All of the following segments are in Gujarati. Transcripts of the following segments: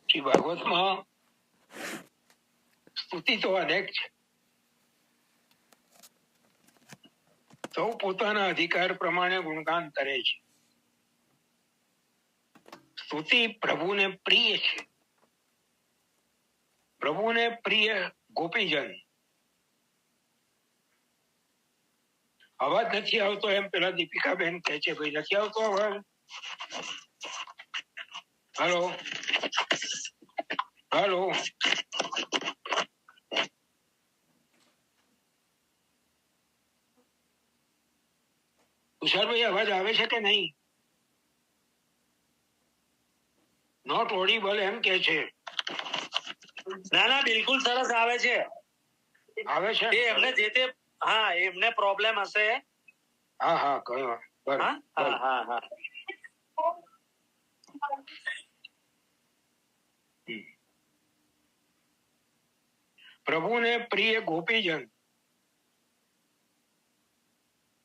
શ્રી ભાગવતમાં સ્તુતિ તો અનેક છે. સૌ પોતાના અધિકાર પ્રમાણે ગુણગાન કરે છે. સ્તુતિ પ્રભુને પ્રિય છે. પ્રભુને પ્રિય ગોપીજન. અવાજ નથી આવતો એમ પેલા દીપિકાબેન કહે છે. ભાઈ નથી આવતો અવાજ? હાલો હાલો. તુષારભાઈ અવાજ આવે છે કે નહીં? નોટ ઓડિબલ એમ કે છે. ના ના બિલકુલ સરસ આવે છે. આવે છે એમને જે તે હા એમને પ્રોબ્લેમ હશે. હા હા કયો હા હા હા. પ્રભુને પ્રિય ગોપીજન.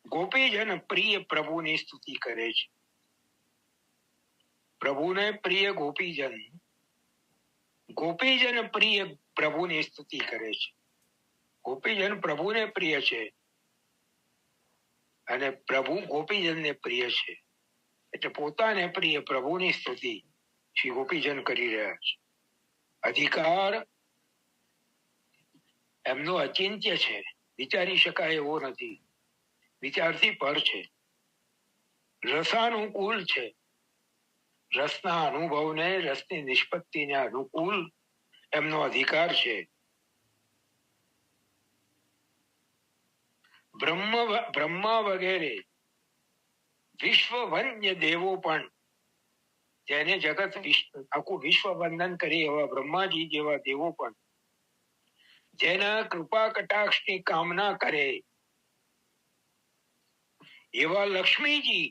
ગોપીજન પ્રિય પ્રભુની સ્તુતિ કરે છે. પ્રભુને પ્રિય ગોપીજન. ગોપીજન પ્રિય પ્રભુની સ્તુતિ કરે છે. ગોપીજન પ્રભુને પ્રિય છે અને પ્રભુ ગોપીજનને પ્રિય છે. એટલે પોતાને પ્રિય પ્રભુની સ્તુતિ શ્રી ગોપીજન કરી રહ્યા છે. અધિકાર એમનો અચિંત્ય છે, વિચારી શકાય એવો નથી, વિચારથી પર છે. રસાનુકૂળ છે. રસના અનુભવને, રસની નિષ્પત્તિને અનુકૂળ એમનો અધિકાર છે. બ્રહ્મા વગેરે વિશ્વ વન્ય દેવો પણ, જેને જગત આખું વિશ્વ વંદન કરી એવા બ્રહ્માજી જેવા દેવો પણ, જેના કૃપા કટાક્ષની કામના કરે એવા લક્ષ્મીજી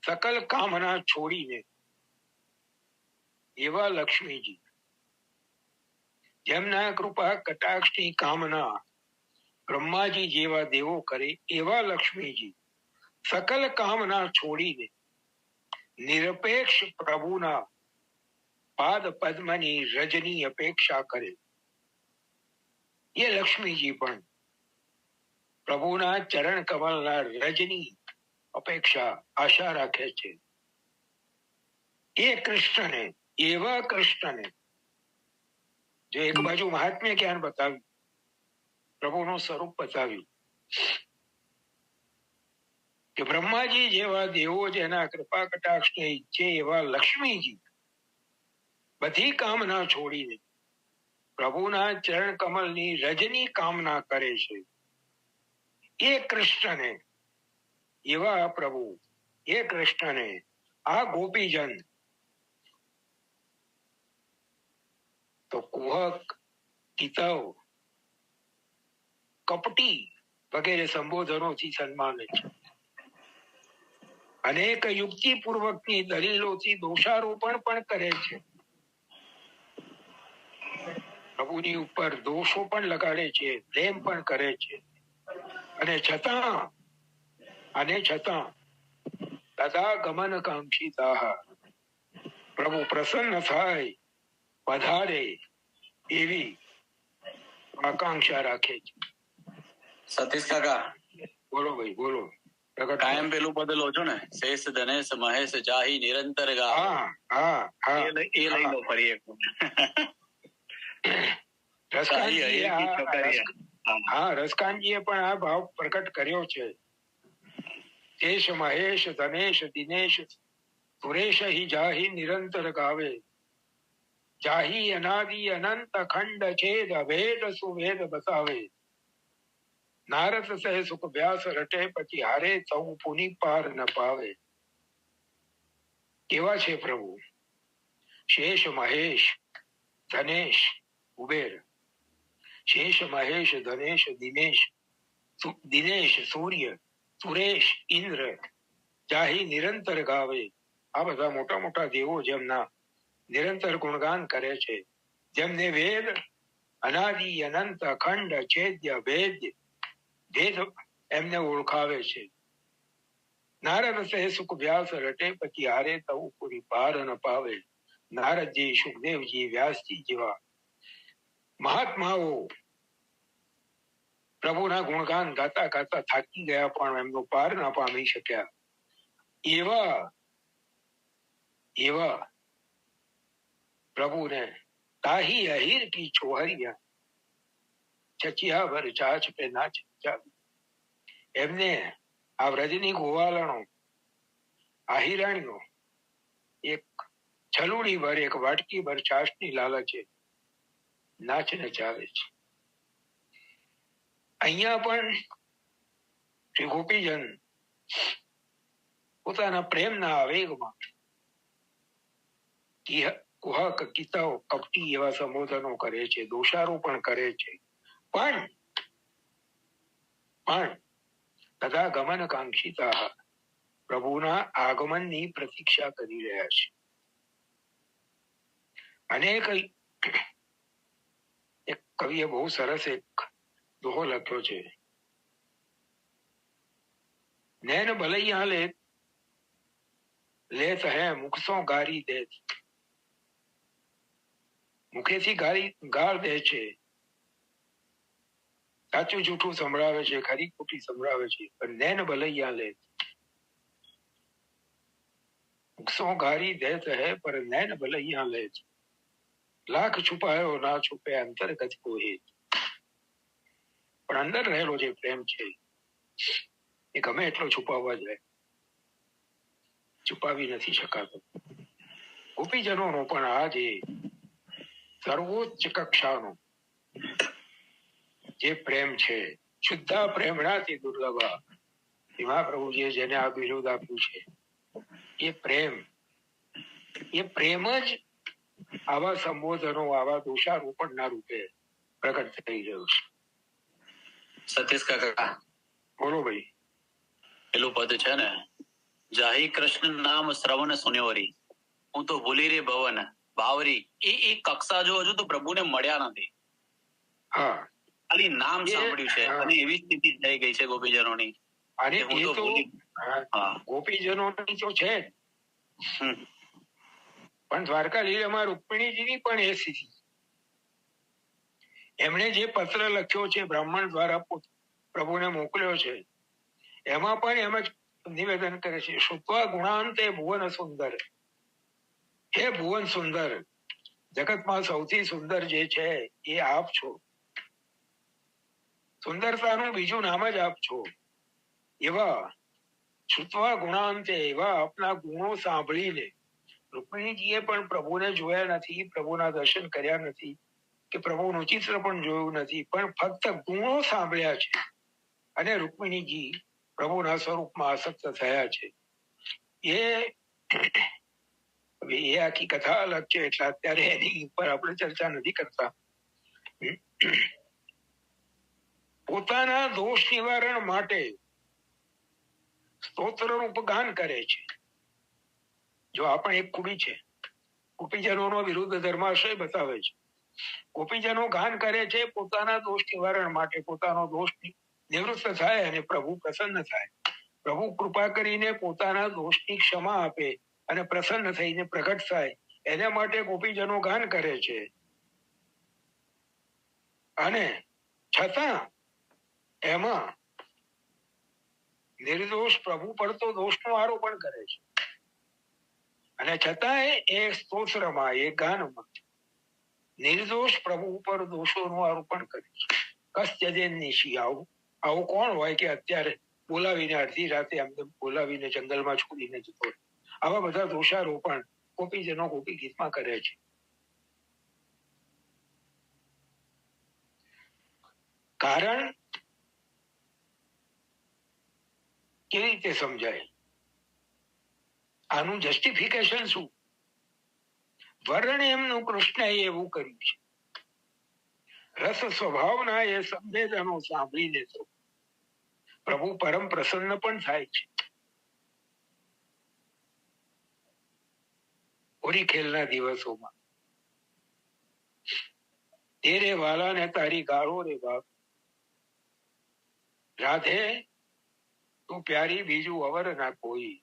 સકલ કામના છોડીને, એવા લક્ષ્મીજી જેમના કૃપા કટાક્ષની કામના બ્રહ્માજી જેવા દેવો કરે એવા લક્ષ્મીજી સકલ કામના છોડીને નિરપેક્ષ પ્રભુના પાદ પદ્મની રજની અપેક્ષા કરે. એ લક્ષ્મીજી પણ પ્રભુના ચરણ કમલના રજની અપેક્ષા આશા રાખે છે. એ કૃષ્ણને, એવા કૃષ્ણને, જો એક બાજુ મહાત્મ્ય જ્ઞાન બતાવ્યું, પ્રભુનું સ્વરૂપ બતાવ્યું કે બ્રહ્માજી જેવા દેવો જેના કૃપા કટાક્ષને ઈચ્છે એવા લક્ષ્મીજી બધી કામના છોડીને પ્રભુના ચરણ કમલની રજની કામના કરે છે. એ કૃષ્ણને, એવા પ્રભુ, એ કૃષ્ણને આ ગોપીજન તો કુહક, કિતવ, કપટી વગેરે સંબોધનોથી સન્માને છે. અનેક યુક્તિપૂર્વકની દલીલોથી દોષારોપણ પણ કરે છે. પ્રભુની ઉપર દોષો પણ લગાડે છે, પ્રેમ પણ કરે છે. અને છતાં તથા ગમન કાંક્ષિતા, પ્રભુ પ્રસન્ન થાય, પધારે એવી આકાંક્ષા રાખે છે. સતીશ કાકા બોલો ભાઈ બોલો. કાયમ પેલું બદલો છો ને, શેષ ધનેશ મહેશ જાહી નિરંતર ગા. એ લઈ લો ફરી એક. રસકાનજીએ પણ આ ભાવ પ્રકટ કર્યો છે. શેષ મહેશ ધનેશ દિનેશ સુરેશ હિ જાહી નિરંતર ગાવે. જાહી અનાદિ અનંત અખંડ છેદ અભેદ સુભેદ બતાવે. નારદ સહે સુખ વ્યાસ રટે પછી હારે સૌ પુનિ પાર ન પાવે. કેવા છે પ્રભુ? શેષ મહેશ ધનેશ કુબેર, શેષ મહેશ ધનેશ દિનેશ સૂર્ય સુરેશ ઇન્દ્ર જાહી નિરંતર ગાવે. આ બધા મોટા મોટા દેવો જેમના નિરંતર ગુણગાન કરે છે, જેમને વેદ અનાદિ અનંત અખંડ છેદ્ય ભેદ એમને ઓળખાવે છે. નારદ સે સુખ વ્યાસ રટે, પછી હારે તવું પૂરી પાર ન પાવે. નારદજી, સુખદેવજી, વ્યાસજી જેવા મહાત્માઓ પ્રભુના ગુણગાન ગાતા ગાતા થાકી ગયા, પણ એમનો પાર ના પામી શક્યા. એવા પ્રભુને તાહી અહીર કી છોહરિયા, ચચિયા ભર ચાચ પે નાચ. એમને આ વ્રજની ગોવાલણો, આહિરાણીઓ એક છલુડી ભર, એક વાટકી ભર છાશની લાલચે નાચ નચાવે છે. અહીંયા પણ શ્રી ગોપીજન પોતાના પ્રેમના આવેગમાં કુહક, કિતાઓ, કપટી એવા સંબોધનો કરે છે, દોષારોપણ કરે છે, પણ તથા ગમન કાંક્ષિતા પ્રભુના આગમનની પ્રતીક્ષા કરી રહ્યા છે. અને એક કવિએ બહુ સરસ એક દોહો લખ્યો છે. નૈન ભલૈયા લેત હે મુખસો ગારી દે, મુખેથી ગાળ દે છે, સાચું જૂઠું સંભળાવે છે, ખરી ખોટી સંભળાવે છે, પણ નૈન ભલૈયા લે, મુખસો ગારી દેત હે પર નૈન ભલૈયા લે. લાખ છુપાયો ના છુપે અંતર્ગત કોઈ, પણ અંદર રહેલો જે પ્રેમ છે એ ગમે એટલો છુપાવવા જાય, છુપાવી નથી શકાતો. ગોપીજનોનો પણ આ જે સર્વોચ્ચ કક્ષાનો જે પ્રેમ છે, શુદ્ધા પ્રેમણાથી દુર્લભા, મહાપ્રભુજીએ જેને આ બિરુદ આપ્યું છે, એ પ્રેમ જ આવા સંબોધનો, આવા દોષારોપણના રૂપે પ્રગટ થઈ ગયું છે. સતીશ કાકા બોલો ભાઈ. પેલું પદ છે ને, જાહી કૃષ્ણ નામ શ્રવણ સુન્યોરી, હું તો ભૂલી રે ભવન બાવરી. એ કક્ષા જો હજુ તો પ્રભુને મળ્યા નથી. હા, ખાલી નામ સાંભળ્યું છે, અને એવી સ્થિતિ થઈ ગઈ છે ગોપીજનોની. અને એ તો ગોપીજનોની તો છે જ, પણ દ્વારકા લીલામાં રૂક્મિણીજીની પણ એ સ્થિતિ. એમણે જે પત્ર લખ્યો છે, બ્રાહ્મણ દ્વારા પ્રભુને મોકલ્યો છે, એમાં પણ એમ જ નિવેદન કરે છે, શુત્વા ગુણાંતે ભુવન સુંદર. હે ભુવન સુંદર, જગતમાં સૌથી સુંદર જે છે એ આપ છો. સુંદરતાનું બીજું નામ જ આપ છો. એવા શુત્વા ગુણાંતે, એવા આપના ગુણો સાંભળીને રૂક્મિણીજીએ પણ પ્રભુને જોયા નથી, પ્રભુના દર્શન કર્યા નથી, કે પ્રભુનું ચિત્ર પણ જોયું નથી, પણ ફક્ત ગુણો સાંભળ્યા છે. અને રૂક્મિણીજી પ્રભુના સ્વરૂપમાં આસક્ત થયા છે. એ આખી કથા અલગ છે, એટલે અત્યારે એની ઉપર આપણે ચર્ચા નથી કરતા. પોતાના દોષ નિવારણ માટે સ્તોત્રરૂપ ગાન કરે છે. જો આ પણ એક ખૂબી છે, ગોપીજનોનો વિરુદ્ધ ધર્માશય બતાવે છે. ગોપીજનો ગાન કરે છે પોતાના દોષ નિવારણ માટે, પોતાનો દોષ નિવૃત્ત થાય અને પ્રભુ પ્રસન્ન થાય. પ્રભુ કૃપા કરીને પોતાના દોષની ક્ષમા આપે અને પ્રસન્ન થઈને પ્રગટ થાય, એના માટે ગોપીજનો ગાન કરે છે. અને છતાં એમાં નિર્દોષ પ્રભુ પર તો દોષનો આરોપણ કરે છે, અને છતાંય એ સ્તોત્રમાં, એ ગાનમાં નિર્દોષ પ્રભુ ઉપર દોષોનું આરોપણ કરે છે. કશ્ચજેન નિશી, આવું કોણ હોય કે અત્યારે બોલાવીને અડધી રાતે અમને બોલાવીને જંગલમાં છોડીને જતો? આવા બધા દોષારોપણ ગોપીજનો ગોપી ગીતમાં કરે છે. કારણ કેવી રીતે સમજાય? આનું જસ્ટિફિકેશન શું? વર્ણ એમનું કૃષ્ણએ એવું કર્યું છે, રસ સ્વભાવના એ સંવેદનો સાંભળીને તો પ્રભુ પરમ પ્રસન્ન પણ થાય છે. હોળી ખેલના દિવસોમાં તેરે વાલા ને તારી ગાળો રે બાપ, રાધે તું પ્યારી બીજું અવર ના કોઈ,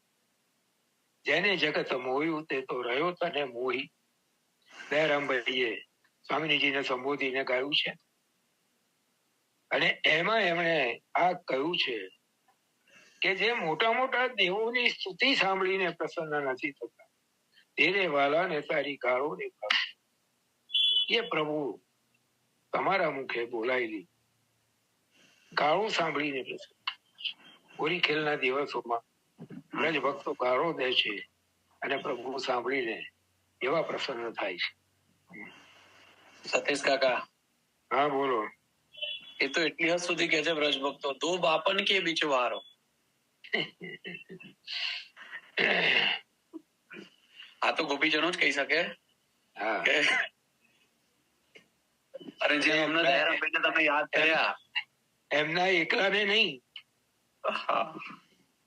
જેને જગત મોહ્યું તે તો રહ્યો તને મોહી. દયારામભાઈએ સ્વામીજીને સંબોધીને ગાયું છે, અને એમાં એમણે આ કહ્યું છે કે જે મોટા મોટા દેવોની સ્તુતિ સાંભળીને પ્રસન્ન નથી થતા, તેરે વાલા ને તારી ગાળો ને એ પ્રભુ તમારા મુખે બોલાયેલી ગાળો સાંભળીને પ્રસન્ન. હોળી ખેલના દિવસોમાં બ્રજ ભક્તો ગાળો દે છે અને પ્રભુ સાંભળીને એવા પ્રસન્ન થાય છે. સતીશ કાકા, હા બોલો. એ તો એટલી હદ સુધી કે છે બ્રજ ભક્તો, દો બાપન કે બીચ વારો. આ તો ગોપીજનો જ કહી શકે. અરે જે એમના દયારામભાઈને તમે યાદ કર્યા, એમના એકલાને નહીં,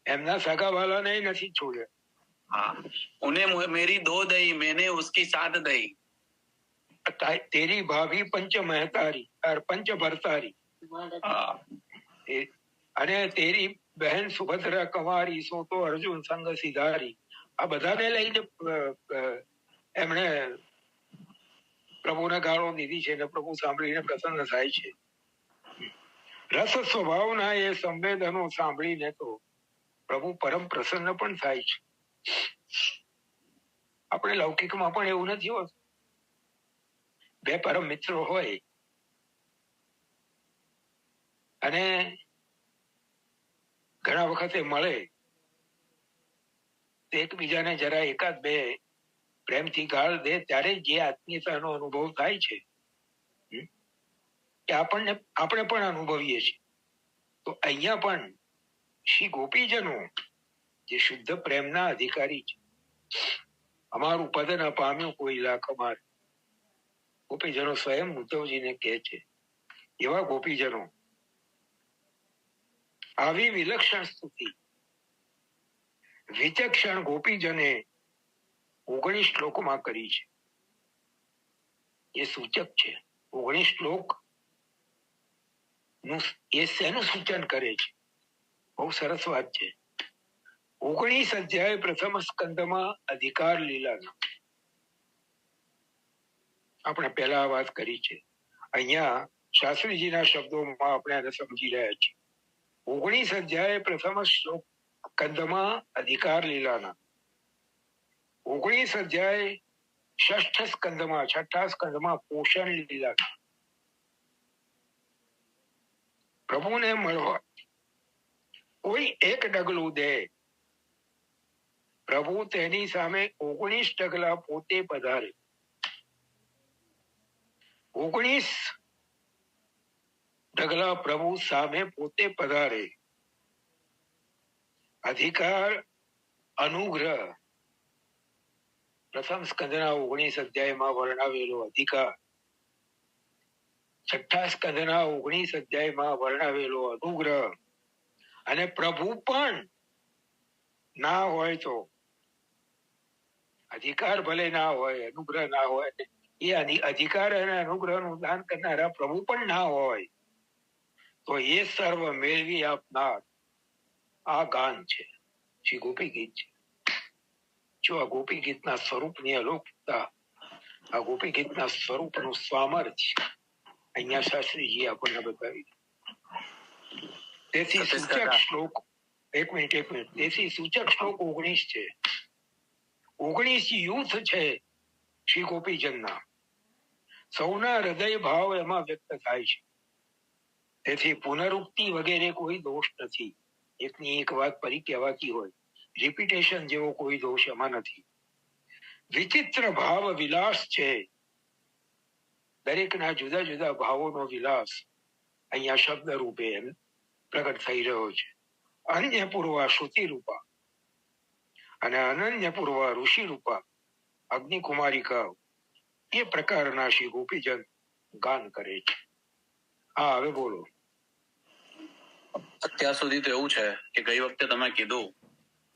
એમના સગાવાલાને નથી છોડ્યા. हाँ, उन्हें मेरी दो दई, मैंने उसकी साथ दई. तेरी भाभी पंच महतारी और पंच भरतारी, અને તેરી બહેન સુભદ્રા કુમારી, સો તો અર્જુન સંગ સિધારી. આ બધાને લઈને એમણે પ્રભુને ગાળો દીધી છે અને પ્રભુ સાંભળીને પ્રસન્ન થાય છે. રસ સ્વભાવના એ સંવેદનો સાંભળીને તો પ્રભુ પરમ પ્રસન્ન પણ થાય છે. આપણે લૌકિકમાં પણ એવું નથી હોતું. બે પરમ મિત્રો હોય અને ઘણા વખતે મળે તો એકબીજાને જરા એકાદ બે પ્રેમથી ગાળ દે ત્યારે જે આત્મીયતાનો અનુભવ થાય છે એ આપણે પણ અનુભવીએ છીએ. તો અહીંયા પણ શ્રી ગોપીજનો જે શુદ્ધ પ્રેમના અધિકારી છે, અમારું પદ ન પામ્યું કોઈ લાખ અમાર, ગોપીજનો સ્વયં ઉદ્ધવજીને કહે છે. એવા ગોપીજનો આવી વિલક્ષણ સ્તુતિ વિચક્ષણ ગોપીજને 19 શ્લોકમાં કરી છે. એ સૂચક છે. 19 શ્લોક નું એ શેનું સૂચન કરે છે? બહુ સરસ વાત છે. 19 અધ્યાય પ્રથમ સ્કંદમાં અધિકાર લીલાના આપણે પહેલા વાત કરી છે. અહીંયા શાસ્ત્રીજીના શબ્દોમાં આપણે આને સમજી રહ્યા છીએ. 19 અધ્યાય પ્રથમ સ્કંદમાં અધિકાર લીલાના, 19 અધ્યાય ષષ્ઠ સ્કંદમાં, છઠ્ઠા સ્કંદમાં પોષણ લીલાના. પ્રભુને મળવા કોઈ એક ડગલું દે, પ્રભુ તેની સામે 19 ડગલા પોતે પધારે. 19 ડગલા પ્રભુ સામે પોતે પધારે. અધિકાર અનુગ્રહ પ્રથમ સ્કંદના 19 અધ્યાયમાં વર્ણવેલો અધિકાર, છઠ્ઠા સ્કંદના 19 અધ્યાયમાં વર્ણવેલો અનુગ્રહ, અને પ્રભુ પણ ના હોય તો, અધિકાર ભલે ના હોય, અનુગ્રહ ના હોય, એ અધિકાર અને અનુગ્રહનું દાન કરનારા પ્રભુ પણ ના હોય તો એ સર્વ મેળવી આપનાર આ ગાન છે, શ્રી ગોપી ગીત છે. જો આ ગોપી ગીતના સ્વરૂપની અલૌકિકતા, આ ગોપી ગીતના સ્વરૂપનું સામર્થ્ય અહીંયા શાસ્ત્રીજી આપણને બતાવી. તેથી સૂચક શ્લોક, એક મિનિટ, તેથી સૂચક શ્લોક 19 છે. 19 યુથ છે શ્રી ગોપીજનના. સૌના હૃદય ભાવ એમાં વ્યક્ત થાય છે. તેથી પુનરુક્તિ વગેરે કોઈ દોષ નથી. એકની એક વાત ફરી કહેવાતી હોય, રિપીટેશન જેવો કોઈ દોષ એમાં નથી. વિચિત્ર ભાવ વિલાસ છે. દરેકના જુદા જુદા ભાવોનો વિલાસ અહીંયા શબ્દ રૂપે પ્રગટ થઈ રહ્યો છે. અન્ય પૂર્વા શ્રુતિ રૂપા અને અનન્ય પૂર્વા ઋષિ રૂપા અગ્નિકુમારિકા, એ પ્રકારના શ્રી ગોપીજન ગાન કરે છે. હા, હવે બોલો. અત્યાર સુધી તો એવું છે કે ગઈ વખતે તમે કીધું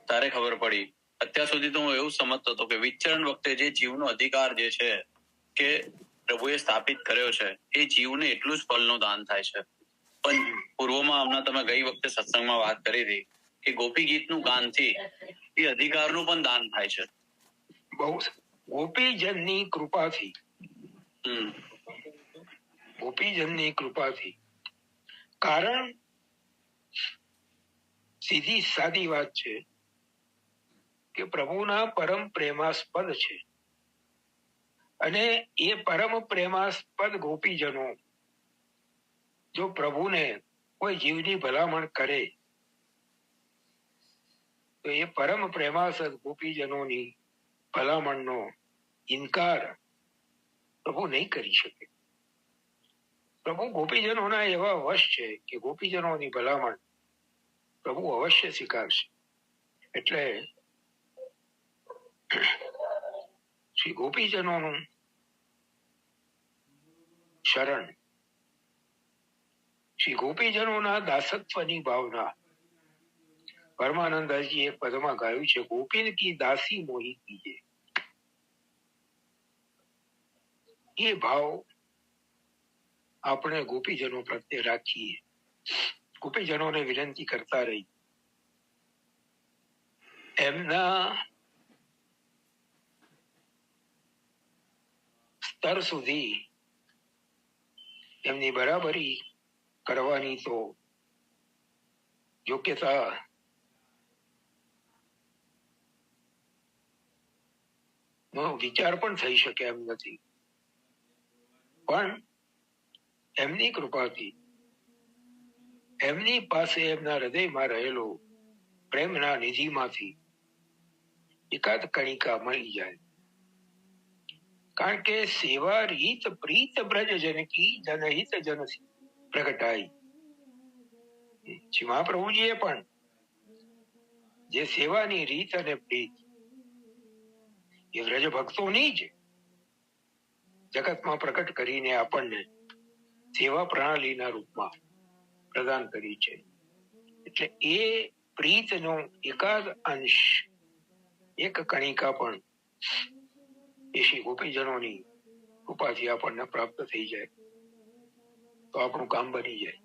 તારે ખબર પડી. અત્યાર સુધી તો હું એવું સમજતો હતો કે વિચરણ વખતે જે જીવનો અધિકાર જે છે કે પ્રભુએ સ્થાપિત કર્યો છે, એ જીવને એટલું જ ફળનું દાન થાય છે. પણ પૂર્વમાં હમણાં તમે ગઈ વખતે સત્સંગમાં વાત કરી હતી કે ગોપી ગીતનું ગાનથી એ અધિકારનું પણ દાન થાય છે. બહુ ગોપીજનની કૃપાથી, ગોપીજનની કૃપાથી. કારણ સીધી સાદી વાત છે કે પ્રભુના પરમ પ્રેમાસ્પદ છે, અને એ પરમ પ્રેમાસ્પદ ગોપીજનો જો પ્રભુને કોઈ જીવની ભલામણ કરે તો એ પરમ પ્રેમાસ્પદ ગોપીજનોની ભલામણનો ઇનકાર પ્રભુ નહીં કરી શકે. પ્રભુ ગોપીજનોના એવા વશ છે કે ગોપીજનોની ભલામણ પ્રભુ અવશ્ય સ્વીકારશે. એટલે શ્રી ગોપીજનોનું શરણ, શ્રી ગોપીજનોના દાસત્વની ભાવના, પરમાનંદજી એક પદમાં ગાયું છે, ગોપીન કી દાસી મોહી કીજે. એ ભાવ આપણે ગોપીજનો પ્રત્યે રાખીએ. ગોપીજનોને વિનંતી કરતા રહી એમના સ્તર સુધી એમની બરાબરી કરવાની તો યોગ્યતા નો વિચાર પણ થઈ શકે એમ નથી, પણ એમની કૃપાથી એમની પાસે એમના હૃદયમાં રહેલો પ્રેમના નિધિમાંથી એકાદ કણિકા મળી જાય. કારણ કે સેવા રીત પ્રીત બ્રજ જનકી જનહિત જન પ્રગટાઈ. શ્રી મહાપ્રભુજીએ પણ જે સેવાની રીત અને પ્રીત એ વ્રજ ભક્તોની જ જગતમાં પ્રકટ કરીને આપણને સેવા પ્રણાલીના રૂપમાં પ્રદાન કરી છે. એટલે એ પ્રીતનો એકાદ અંશ, એક કણિકા પણ એ શ્રી ગોપીજનોની કૃપાથી આપણને પ્રાપ્ત થઈ જાય તો આપણું કામ બની જાય.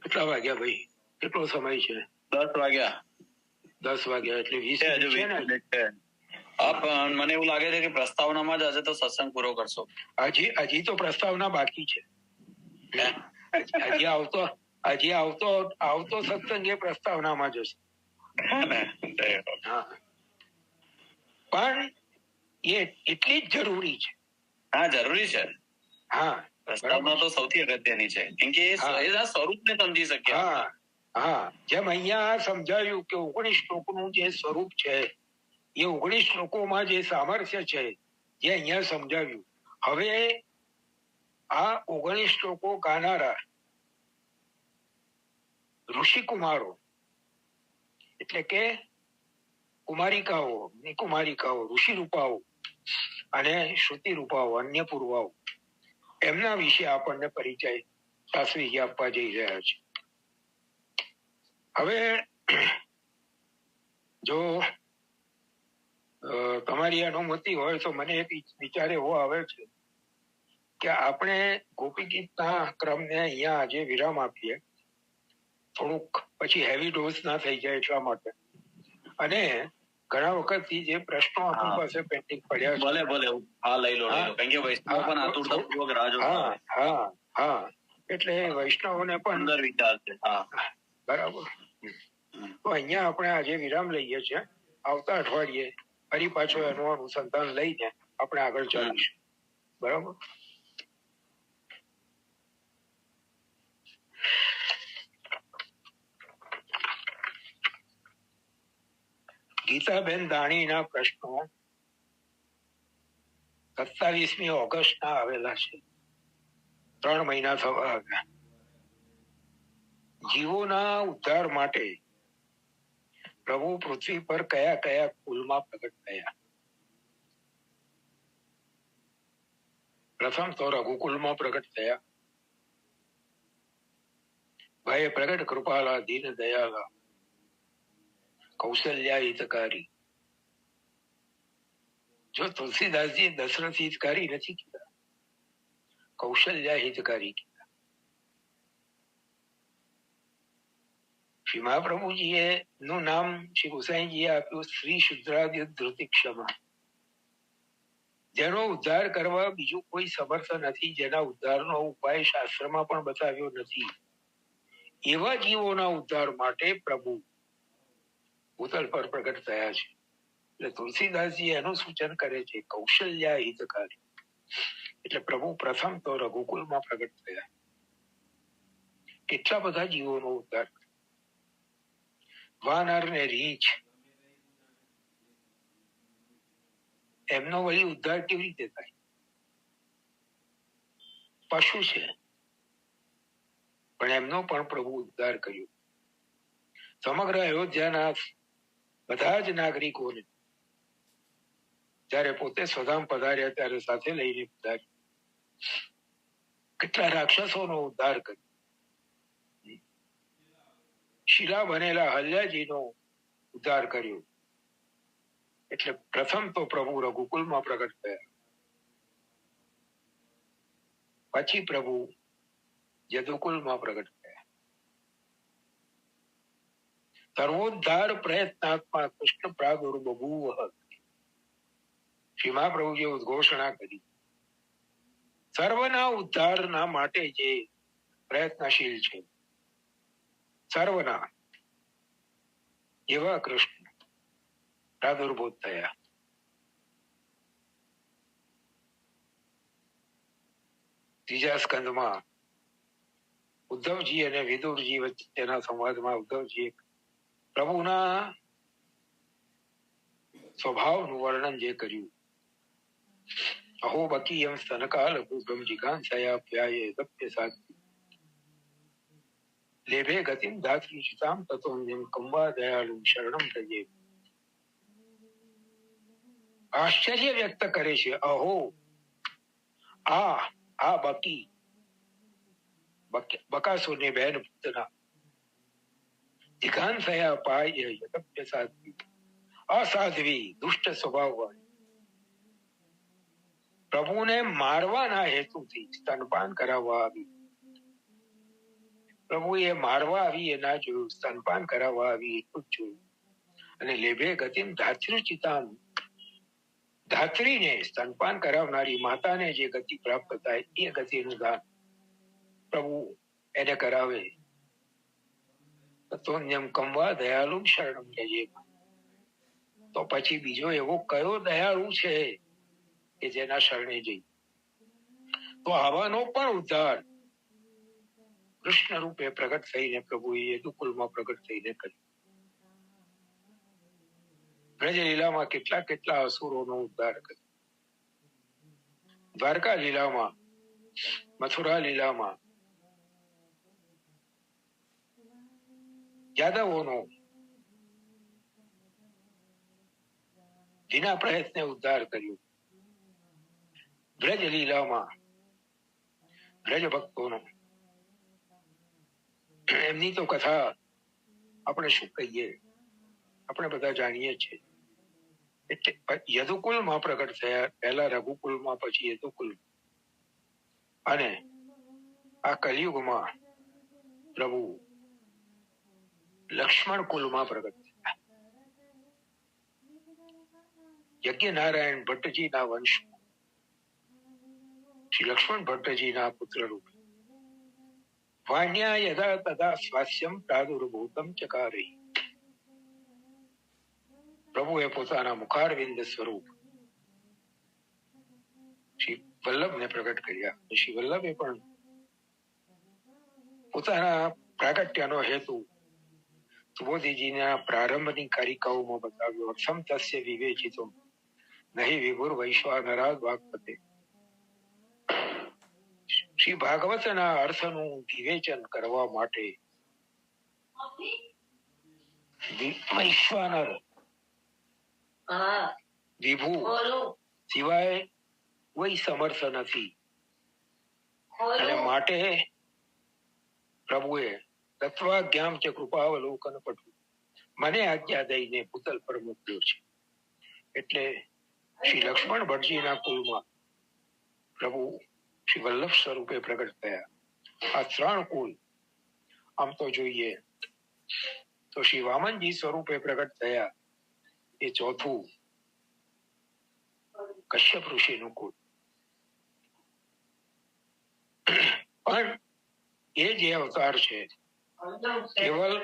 કેટલા વાગ્યા ભાઈ? કેટલો સમય છે? 10 વાગ્યા. 10 વાગ્યા એટલે 20 મિનિટ છે ને? મને એવું લાગે છે કે પ્રસ્તાવનામાં જ આજે તો સત્સંગ પૂરો કરશો. હજી તો પ્રસ્તાવના બાકી છે. હજી આવતો સત્સંગ એ પ્રસ્તાવનામાં જશે. પણ એ એટલી જ જરૂરી છે. હા, જરૂરી છે. હા, પ્રસ્તાવના તો સૌથી અગત્યની છે, કેમ કે એ સ્વરૂપને સમજી શક્યા. હા, જેમ અહીંયા સમજાયું કે 19 શ્લોકનું જે સ્વરૂપ છે એ 19 શ્લોકોમાં જે સામર્થ્ય છે જે અહીંયા સમજાવ્યું. હવે આ 19 શ્લોકો ગાનારા ઋષિકુમારો એટલે કે કુમારિકાઓ, નિકુમારિકાઓ, ઋષિ રૂપાઓ અને શ્રુતિ રૂપાઓ, અન્ય પૂર્વાઓ, એમના વિશે આપણને પરિચય શાસ્ત્રીજી આપવા જઈ રહ્યા છે. હવે જો તમારી અનુમતિ હોય તો મને એક વિચાર એવો આવે છે કે આપણે ગોપી ગીતના ક્રમને અહીંયા આજે વિરામ આપીએ, થોડુંક પછી હેવી ડોઝ ના થઈ જાય એટલા માટે. અને ઘણા વખતથી જે પ્રશ્નો આપણી પાસે પેન્ડિંગ પડ્યા છે, ભલે હા લઈ લો, કારણ કે વૈષ્ણવ પણ આતુરતાપૂર્વક રાહ જોતા હોય. હા, એટલે વૈષ્ણવોને પણ સુંદર વિચાર છે. બરાબર. તો અહીંયા આપણે આજે વિરામ લઈએ છીએ. આવતા અઠવાડિયે ફરી પાછો એનું અનુસંધાન લઈને આપણે આગળ ચાલીશું. બરાબર. ગીતાબેન દાણીના પ્રશ્નો 27મી ઓગસ્ટના આવેલા છે. 3 મહિના થવા આવ્યા. જીવોના ઉદ્ધાર માટે પ્રભુ પૃથ્વી પર કયા કયા કુલમાં પ્રગટ થયા? પ્રથમ તો રઘુકુલમાં પ્રગટ થયા. ભય પ્રગટ કૃપાલા દીન દયાલા કૌશલ્યા હિતકારી. જો તુલસીદાસજી દશરથ હિતકારી નથી કીધા, કૌશલ્યા હિતકારી કીધા. શ્રી મહાપ્રભુજીએ નું નામ શ્રી ગુસાઈજીએ આપ્યું શ્રી શુદ્રાદ્ય ધૃતિ ક્ષમા. જેનો ઉદ્ધાર કરવા બીજું કોઈ સમર્થ નથી, જેના ઉદ્ધારનો ઉપાય શાસ્ત્રમાં પણ બતાવ્યો નથી, એવા જીવોના ઉદ્ધાર માટે પ્રભુ ભૂતલ પર પ્રગટ થયા છે. એટલે તુલસીદાસજી એનું સૂચન કરે છે, કૌશલ્યા હિતકારી. એટલે પ્રભુ પ્રથમ તો રઘુકુલમાં પ્રગટ થયા. કેટલા બધા જીવોનો ઉદ્ધાર. વાનર ને રીંછ, એમનો વળી ઉદ્ધાર કેવી રીતે થાય? પશુ છે, પણ એમનો પણ પ્રભુ ઉદ્ધાર કર્યો. સમગ્ર અયોધ્યાના બધા જ નાગરિકોને જયારે પોતે સ્વધામ પધાર્યા ત્યારે સાથે લઈને પધાર્યા. કેટલા રાક્ષસોનો ઉદ્ધાર કર્યો. શિલા બનેલા હલ્યાજીનો ઉદ્ધાર કર્યો. એટલે પ્રથમ તો પ્રભુ રઘુકુલમાં પ્રગટ થયા, પછી પ્રભુ યદુકુલમાં પ્રગટ થયા. સર્વોદ્ધાર પ્રયત્નાત્મા કૃષ્ણ પ્રાદુર્બભૂવ. શ્રી મહાપ્રભુજીએ ઉદ્ઘોષણા કરી, સર્વના ઉદ્ધારના માટે જે પ્રયત્નશીલ છે, સર્વના, એવા કૃષ્ણ પ્રાદુર્ભૂત થયા. ત્રીજા સ્કંદમાં ઉદ્ધવજી અને વિદુરજી વચ્ચેના સંવાદમાં ઉદ્ધવજીએ પ્રભુના સ્વભાવનું વર્ણન જે કર્યું, અહો બકીયમ સ્તનકાલ પૂગમ જિગાંસયાપ્યાયે સત્ય સાધ્ય લેભે ગતિમ ધાત્રી ચિતામ તતોન્યમ કંવા દયાળુ શરણમ તજે. આશ્ચર્ય વ્યક્ત કરે છે. અહો, આ બકી, બકાસુરની બહેન પૂતના, જિઘાંસયા પાય યતપ્ય સાધ્વી, અસાધ્વી દુષ્ટ સ્વભાવવાળી, પ્રભુને મારવાના હેતુથી સ્તનપાન કરાવવા આવી. પ્રભુએ મારવા આવી એ ના જોયું, સ્તનપાન કરાવવા આવી એટલું જ જોયું. અને લેભે ગતિમ ધાત્રુચિતામ, ધાત્રીને સ્તનપાન કરાવનારી માતાને જે ગતિ પ્રાપ્ત થાય એ ગતિનું દાન પ્રભુ એને કરાવે. તતોન્યમ કંવા દયાળુ શરણમ જજે. તો પછી બીજો એવો કયો દયાળુ છે કે જેના શરણે જઈ? તો આવાનો પણ ઉદ્ધાર કૃષ્ણ રૂપે પ્રગટ થઈને પ્રભુએ યદુકુલમાં પ્રગટ થઈને કર્યું. બ્રજ લીલામાં કેટલા કેટલા અસુરોનો ઉદ્ધાર કર્યો. દ્વારકા લીલામાં, મથુરા લીલામાં યાદવોનો વિના પ્રયત્ને ઉદ્ધાર કર્યો. બ્રજ લીલામાં બ્રજ ભક્તોનો, એમની તો કથા આપણે શું કહીએ, આપણે બધા જાણીએ છીએ. એટલે યદુકુલમાં પ્રગટ થયા, પહેલા રઘુકુલમાં, પછી યદુકુલ, અને આ કલિયુગમાં પ્રભુ લક્ષ્મણ કુલમાં પ્રગટ થયા. યજ્ઞ નારાયણ ભટ્ટજીના વંશ શ્રી લક્ષ્મણ ભટ્ટજીના પુત્ર રૂપે વાણ્યા યદા તદા સ્વાસ્યમ પ્રાદુર્ભૂતમ ચકારે. પ્રભુએ પોતાના મુખારવિંદ સ્વરૂપ શ્રી વલ્લભને પ્રગટ કર્યા. શ્રી વલ્લભે પણ પોતાના પ્રાગટ્યનો હેતુ સુબોધીજીના પ્રારંભની કારિકાઓમાં બતાવ્યો. અક્ષમ તસ્ય વિવેચિતો નહીં વિભુર વૈશ્વાનરાગ વાગપતે. શ્રી ભાગવતના અર્થનું વિવેચન કરવા માટે વૈશ્વાનર વિભુ સિવાય કોઈ સમર્થ નથી. અને માટે પ્રભુએ તત્વાજ્ઞામ ચ કૃપાવલોકન પટુ મને આજ્ઞા દઈને ભૂતલ પર મોકલ્યો છે. એટલે શ્રી લક્ષ્મણ ભટ્ટજીના કુલમાં પ્રભુ શ્રી વલ્લભ સ્વરૂપે પ્રગટ થયા. આ 3 કુલ આમ તો જોઈએ તો શ્રી વામનજી સ્વરૂપે પ્રગટ થયા. એ 4થું કશ્યપ ઋષિનું કુલ. પણ એ જે અવતાર છે કેવલ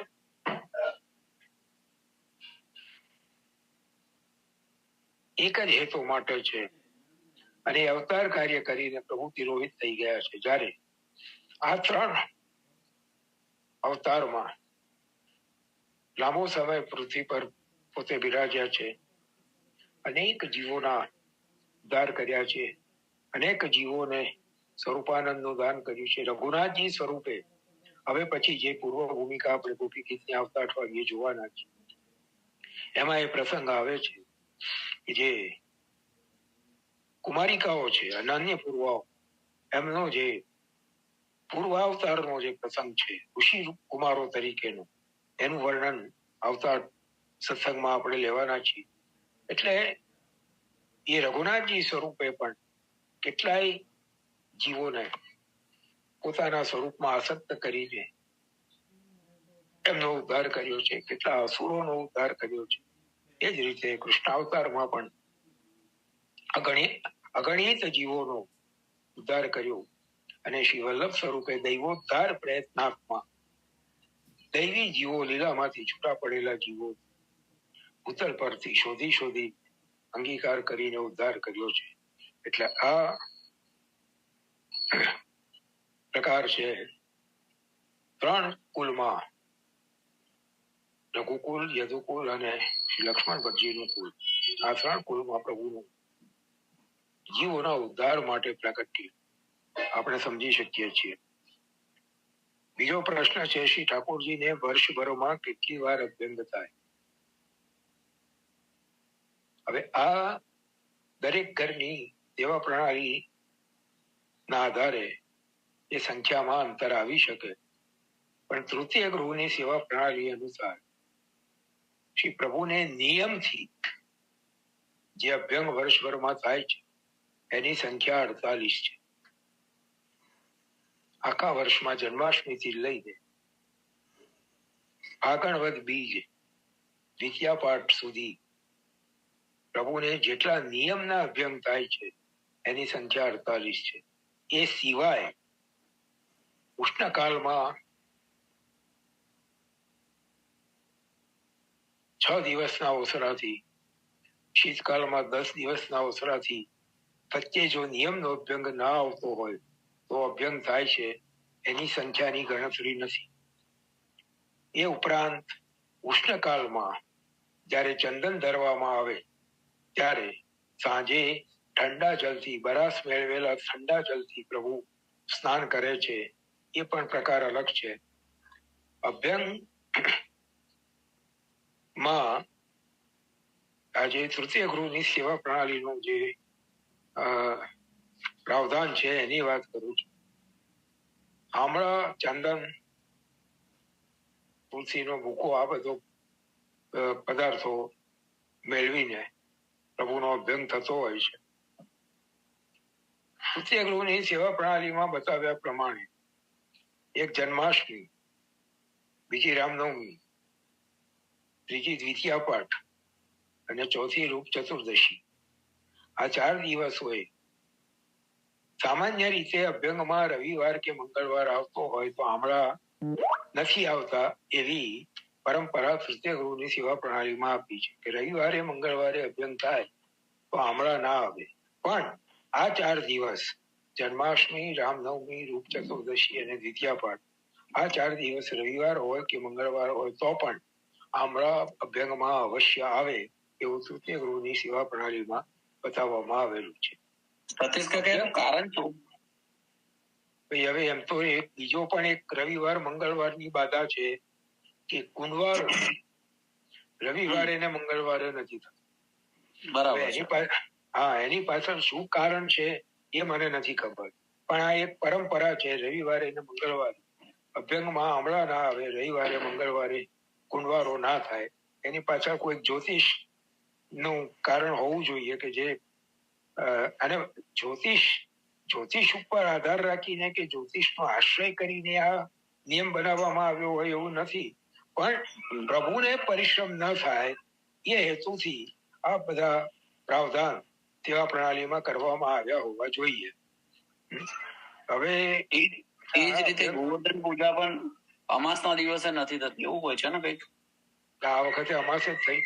એક જ હેતુ માટે છે અને અવતાર કાર્ય કરીને પ્રભુ તિરોહિત થઈ ગયા છે. જ્યારે આ 3 અવતારમાં લાંબો સમય પૃથ્વી પર પોતે બિરાજ્યા છે, અનેક જીવોના ઉદ્ધાર કર્યા છે, અનેક જીવોને સ્વરૂપાનંદનું દાન કર્યું છે. રઘુનાથજી સ્વરૂપે હવે પછી જે પૂર્વ ભૂમિકા આપણે ગોપી ગીતને આવતા અઠવાડિયે જોવાના છે એમાં એ પ્રસંગ આવે છે કે જે કુમારિકાઓ છે, અનન્ય પૂર્વાઓ, એમનો જે પૂર્વાવતારનો જે પ્રસંગ છે ઋષિ કુમારો તરીકેનો, એનું વર્ણન આવતા સત્સંગમાં આપણે લેવાના છીએ. એટલે એ રઘુનાથજી સ્વરૂપે પણ કેટલાય જીવોને પોતાના સ્વરૂપમાં આસક્ત કરીને એમનો ઉદ્ધાર કર્યો છે, કેટલા અસુરોનો ઉદ્ધાર કર્યો છે. એ જ રીતે કૃષ્ણાવતારમાં પણ અગણિત જીવોનો ઉદ્ધાર કર્યો અને શ્રી વલ્લભ સ્વરૂપે દૈવોદ્ધાર પ્રયત્નાત્મા દૈવી જીવો, લીલામાંથી છૂટા પડેલા જીવો ભૂતલ પરથી શોધી અંગીકાર કરીને ઉદ્ધાર કર્યો છે. એટલે આ પ્રકાર છે 3 કુલમાં, રઘુકુલ, યદુકુલ અને શ્રી લક્ષ્મણ ભટ્ટજીનું કુલ. આ 3 કુલમાં પ્રભુનું જીવોના ઉદ્ધાર માટે પ્રાગટ્ય આપણે સમજી શકીએ છીએ. બીજો પ્રશ્ન છે શ્રી ઠાકોરજીને વર્ષભરમાં કેટલી વાર અભ્યંગ થાય? હવે આ દરેક ઘરની સેવા પ્રણાલી ના આધારે એ સંખ્યામાં અંતર આવી શકે, પણ તૃતીય ગૃહની સેવા પ્રણાલી અનુસાર શ્રી પ્રભુને નિયમથી જે અભ્યંગ વર્ષભરમાં થાય છે એની સંખ્યા 48 છે. આખા વર્ષમાં જન્માષ્ટમીથી લઈને ફાગણ વદ બીજ દ્વિતીયા પાઠ સુધી પ્રભુને જેટલા નિયમના અભ્યંગ થાય છે એની સંખ્યા 48 છે. એ સિવાય ઉષ્ણકાળમાં 6 દિવસના ઓસરાથી, શીતકાળમાં 10 દિવસના ઓસરાથી વચ્ચે જો નિયમનો અભ્યંગ ના આવતો હોય તો અભ્યંગ થાય છે એની સંખ્યાની ગણતરી નથી. એ ઉપરાંત ઉષ્ણકાળમાં જ્યારે ચંદન ધરવામાં આવે ત્યારે સાંજે ઠંડા જલથી, બરાસ મેળવેલા ઠંડા જલથી પ્રભુ સ્નાન કરે છે. એ પણ પ્રકાર અલગ છે. અભ્યંગ માં આજે તૃતીય ગૃહની સેવા પ્રણાલીનું જે પ્રાવધાન છે એની વાત કરું છું. આમળા, ચંદન, તુલસીનો ભૂકો, આ બધો પદાર્થો મેળવીને પ્રભુનો અભ્યંગ થતો હોય છે. તૃતીય ગૃહની સેવા પ્રણાલીમાં બતાવ્યા પ્રમાણે એક જન્માષ્ટમી, બીજી રામનવમી, ત્રીજી દ્વિતીયા પાઠ અને ચોથી રૂપ ચતુર્દશી, આ 4 દિવસ હોય. સામાન્ય રીતે અભ્યંગમાં રવિવાર કે મંગળવાર આવતો હોય તો આમળા નથી આવતા એવી પરંપરા તૃતીય ગૃહની સેવા પ્રણાલીમાં આપી છે કે રવિવારે મંગળવારે અભ્યંગ થાય તો આમળા ના આવે. પણ આ 4 દિવસ જન્માષ્ટમી, રામનવમી, રૂપ ચતુર્દશી અને દ્વિતીયા પાઠ, આ 4 દિવસ રવિવાર હોય કે મંગળવાર હોય તો પણ આમળા અભ્યંગમાં અવશ્ય આવે એવું તૃતીય ગૃહની સેવા પ્રણાલીમાં બતાવવામાં આવેલું છે. કારણ શું? હવે એમ તો એક બીજો પણ એક રવિવાર મંગળવારની બાધા છે કે કુંડવાર રવિવારે ને મંગળવારે નથી થતું. બરાબર. એની પાછળ શું કારણ છે એ મને નથી ખબર, પણ આ એક પરંપરા છે. રવિવારે ને મંગળવારે અભ્યંગમાં આમળા ના આવે, રવિવારે મંગળવારે કુંડવારો ના થાય. એની પાછળ કોઈ જ્યોતિષ નું કારણ હોવું જોઈએ કે જે અને જ્યોતિષ જ્યોતિષ ઉપર આધાર રાખીને કે જ્યોતિષનો આશ્રય કરીને આ નિયમ બનાવવામાં આવ્યો હોય એવું નથી, પણ પ્રભુને પરિશ્રમ ન થાય એ હેતુથી આ બધા પ્રાવધાન તેવા પ્રણાલીમાં કરવામાં આવ્યા હોવા જોઈએ. હવે એ જ રીતે ગોવર્ધન પૂજા પણ અમાસના દિવસે નથી થતી એવું હોય છે ને કઈક? આ વખતે અમાસે જ થઈ,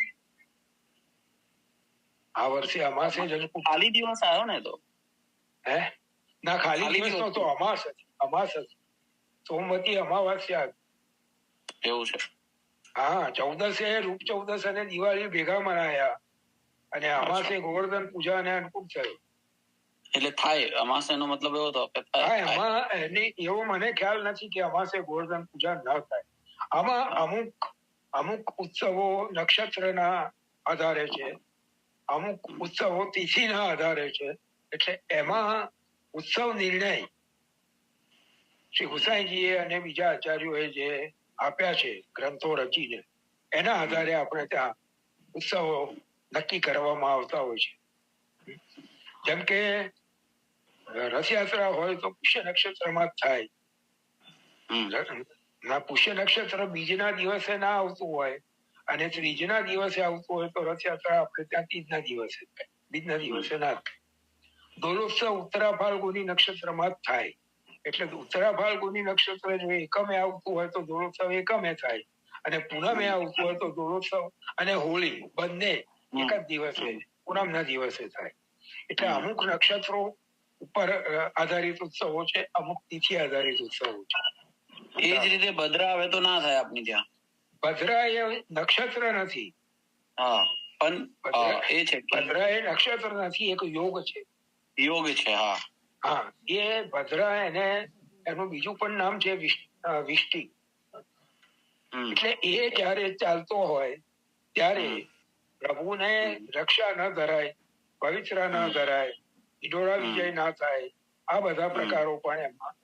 આ વર્ષે અમાસે જ ખાલી દિવસ આવ્યો ને તો ના ખાલી દિવસ તો અમાસ હતી, સોમવતી અમાવાસ્યા એવું છે. હા, 14 રૂપ 14 અને દિવાળી ભેગા મનાયા અને અમાસે ગોવર્ધન પૂજા અને અનુકૂળ થયો. એટલે થાય અમાસ એનો મતલબ એવો હતો કે એમાં એવો મને ખ્યાલ નથી કે અમાસે ગોવર્ધન પૂજા ન થાય. આમાં અમુક ઉત્સવો નક્ષત્રના આધારે છે, અમુક ઉત્સવો તિથિના આધારે છે. એટલે એમાં ઉત્સવ નિર્ણય શ્રી ગુસાઈજીએ અને બીજા આચાર્યોએ જે આપ્યા છે ગ્રંથો રચીને, એના આધારે આપણે ત્યાં ઉત્સવો નક્કી કરવામાં આવતા હોય છે. જેમ કે રથયાત્રા હોય તો પુષ્ય નક્ષત્રમાં જ થાય. પુષ્ય નક્ષત્ર બીજના દિવસે ના આવતું હોય અને ત્રીજના દિવસે આવતું હોય તો રથયાત્રા આપણે ત્યાં તીજના દિવસે થાય, બીજના દિવસે ના થાય. દોલોત્સવ ઉત્તરા ફાલ્ગુની નક્ષત્રમાં જ થાય. એટલે ઉત્તરા ફાલ્ગુની નક્ષત્ર જો એકમે આવતું હોય તો દોલોત્સવ એકમે થાય, અને પૂનમે આવતું હોય તો દોલોત્સવ અને હોળી બંને એક જ દિવસે પૂનમના દિવસે થાય. એટલે અમુક નક્ષત્રો ઉપર આધારિત ઉત્સવો છે, અમુક તિથિ આધારિત ઉત્સવો છે. એ જ રીતે ભદ્રા હવે તો ના થાય આપની ત્યાં. ભદ્રા એ નક્ષત્ર નથી. હા, પણ એ છે ભદ્રા એ નક્ષત્ર નથી, એક યોગ છે. યોગ છે. હા હા, એ ભદ્રા એનું બીજું પણ નામ છે વિષ્ટિ. એટલે એ જયારે ચાલતો હોય ત્યારે પ્રભુને રક્ષા ન ધરાય, પવિત્ર ન ધરાય, ઈડોળા વિજય ના થાય, આ બધા પ્રકારો પણ એમાં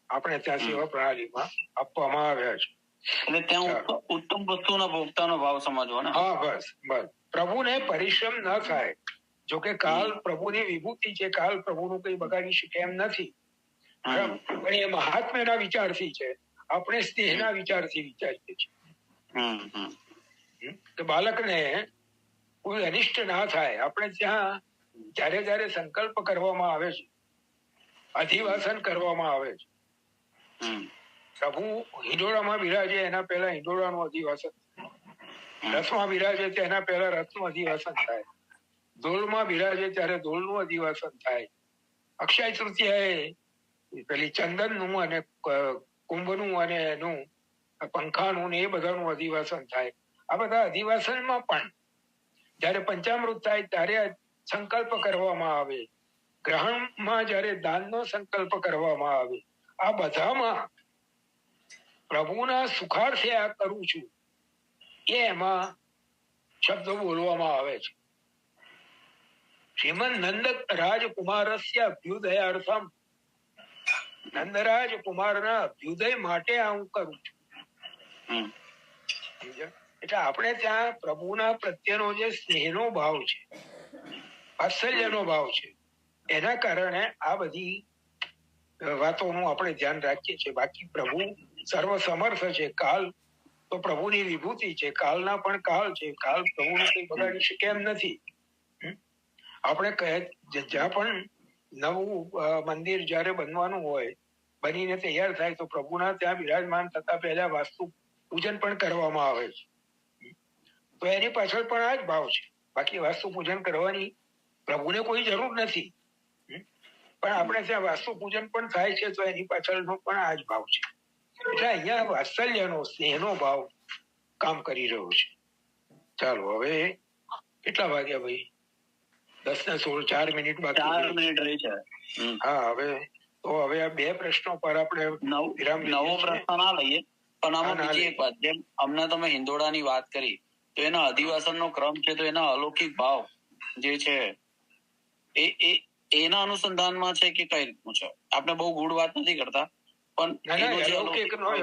આપણે ત્યાં સેવા પ્રણાલીમાં આપવામાં આવ્યા છે. એટલે ત્યાં ઉત્તમ વસ્તુના ભોગતાનો ભાવ સમજવો ને. હા, બસ પ્રભુને પરિશ્રમ ન થાય. જોકે કાલ પ્રભુની વિભૂતિ છે, કાલ પ્રભુનું કઈ બગાડી શકે એમ નથી, પણ એ મહાત્મ્યના વિચારથી છે, આપણે સ્નેહના વિચારથી વિચારીએ છીએ કે બાળકને કોઈ અનિષ્ટ ના થાય. આપણે ત્યાં જયારે જયારે સંકલ્પ કરવામાં આવે છે, અધિવાસન કરવામાં આવે છે, પ્રભુ હિંડોળામાં બિરાજે એના પહેલા હિંડોળાનું અધિવાસન, રથમાં બિરાજે તેના પહેલા રથનું અધિવાસન થાય, ધોળમાં બિરાજે ત્યારે ધોળનું અધિવાસન થાય, અક્ષય તૃતીયાએ પેલી ચંદનનું અને કુંભનું અને એનું પંખાનું ને એ બધાનું અધિવાસન થાય. આ બધા અધિવાસનમાં પણ જયારે પંચામૃત થાય ત્યારે સંકલ્પ કરવામાં આવે, ગ્રહણમાં જયારે દાનનો સંકલ્પ કરવામાં આવે, આ બધામાં પ્રભુના સુખાર્થે આ કરું છું એમાં શબ્દો બોલવામાં આવે છે. શ્રીમદ નંદ રાજકુમારસ્ય અભ્યુદયાર્થમ, નંદરાજ કુમારના અભ્યુદય માટે આ હું કરું છું. એટલે આપણે ત્યાં પ્રભુના પ્રત્યેનો જે સ્નેહનો ભાવ છે, વાત્સલ્યનો ભાવ છે, એના કારણે આ બધી વાતોનું આપણે ધ્યાન રાખીએ છીએ. બાકી પ્રભુ સર્વ સમર્થ છે. કાલ તો પ્રભુની વિભૂતિ છે, કાલના પણ કાલ છે, કાલ પ્રભુને કઈ બગાડી શકે એમ નથી. આપણે જ્યાં પણ નવું મંદિર જયારે બનવાનું હોય, બનીને તૈયાર થાય તો પ્રભુના ત્યાં બિરાજમાન થતા પહેલા વાસ્તુ પૂજન પણ કરવામાં આવે છે. તો એની પાછળ પણ આ જ ભાવ છે. બાકી વાસ્તુ પૂજન કરવાની પ્રભુને કોઈ જરૂર નથી, પણ આપણે ત્યાં વાસ્તુ પૂજન પણ થાય છે તો એની પાછળનો પણ આ જ ભાવ છે. એટલે અહીંયા વાત્સલ્યનો સ્નેહનો ભાવ કામ કરી રહ્યો છે. ચાલો, હવે કેટલા વાગ્યા ભાઈ? 10:16, 4 મિનિટ બાકી. 4 મિનિટ રહી છે. હા, હવે આ બે પ્રશ્નો પર આપણે નવો પ્રશ્ન ના લઈએ, પણ આમાં બીજી એક વાત, જેમ હમણાં તમે હિંદોળાની વાત કરી તો એના અધિવાસનનો ક્રમ છે, તો એના અલૌકિક ભાવ જે છે એ એના અનુસંધાનમાં છે કે કઈ રીતનું છે? આપણે બહુ ગૂઢ વાત નથી કરતા, પણ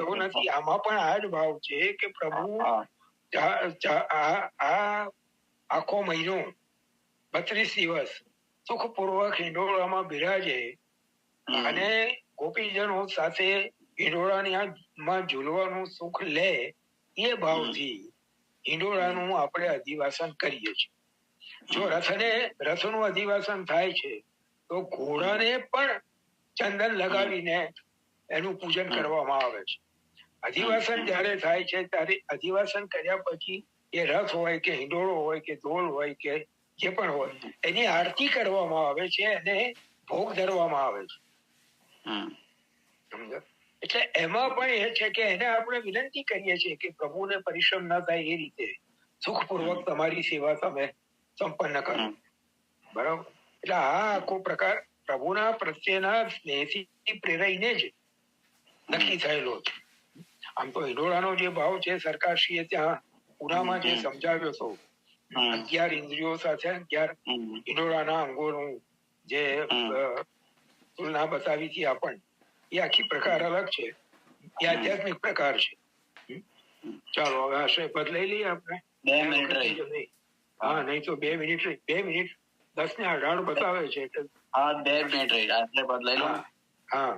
એવું નથી. આમાં પણ આ જ ભાવ છે કે પ્રભુ આ આખો મહિનો 32 દિવસ સુખપૂર્વક હિંડોળામાં બિરાજે અને ગોપીજનો સાથે હિંડોળાની માં ઝૂલવાનું સુખ લે એ ભાવથી હિંડોળાનું આપણે અધિવાસન કરીએ છીએ. જો રથનું અધિવાસન થાય છે તો ઘોડાને પણ ચંદન લગાવીને એનું પૂજન કરવામાં આવે છે. અધિવાસન જયારે થાય છે ત્યારે અધિવાસન કર્યા પછી એ રથ હોય કે હિંડોળો હોય કે ધોલ હોય કે જે પણ હોય એની આરતી કરવામાં આવે છે અને ભોગ ધરવામાં આવે છે. એટલે એમાં પણ એ છે કે એને આપણે વિનંતી કરીએ છીએ કે પ્રભુને પરિશ્રમ ના થાય એ રીતે સુખપૂર્વક તમારી સેવા તમે સંપન્ન કરો. બરાબર. એટલે આ આખો પ્રકાર પ્રભુના પ્રત્યેના સ્નેહથી પ્રેરાઈને જ નક્કી થયેલો છે. આમ તો હિંડોળાનો જે ભાવ છે સરકારશ્રીએ ત્યાં પુનામાં જે સમજાવ્યો હતો 11 ઇન્દ્રિયો સાથે 11 હિંડોળાના અંગોનું જે તુલના બતાવી હતી આપણને, એ આખી પ્રકાર અલગ છે. એ આધ્યાત્મિક પ્રકાર છે. ચાલો હવે આશય પદ લઈ લઈએ આપણે. 2 મિનિટ રહી. હા, નહીં તો 2 મિનિટ 10:18 બતાવે છે. હા, 2 મિનિટ રહી. આશય પદ લઈ લો. હા.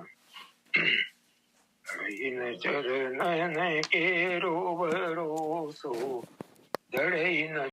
ચરણ કેરો ભરોસો ધડઈ ન